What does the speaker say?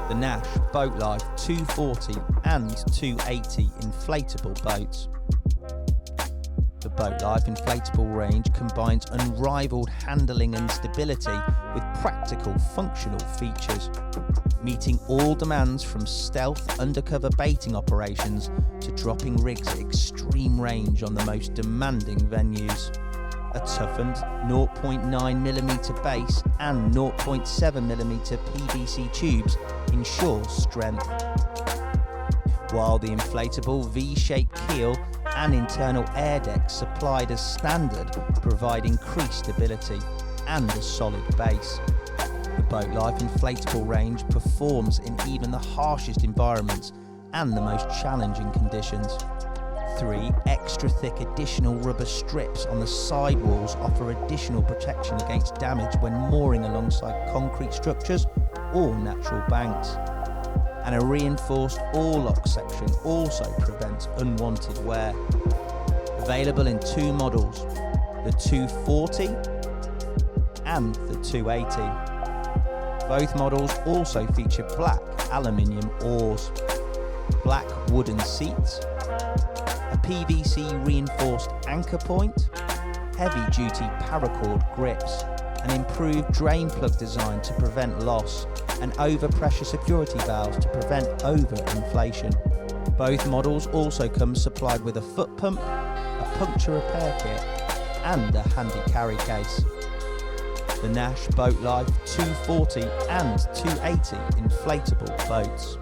the Nash Boat Life 240 and 280 inflatable boats. The Boat Life inflatable range combines unrivaled handling and stability with practical functional features, meeting all demands from stealth undercover baiting operations to dropping rigs at extreme range on the most demanding venues. A toughened 0.9mm base and 0.7mm PVC tubes ensure strength, while the inflatable V-shaped keel and internal air deck supplied as standard provide increased stability and a solid base. The Boat Life inflatable range performs in even the harshest environments and the most challenging conditions. 3 extra thick additional rubber strips on the sidewalls offer additional protection against damage when mooring alongside concrete structures or natural banks. And a reinforced oar-lock section also prevents unwanted wear. Available in 2 models, the 240 and the 280. Both models also feature black aluminium oars, black wooden seats, a PVC reinforced anchor point, heavy-duty paracord grips, an improved drain plug design to prevent loss, and overpressure security valves to prevent overinflation. Both models also come supplied with a foot pump, a puncture repair kit, and a handy carry case. The Nash Boat Life 240 and 280 inflatable boats.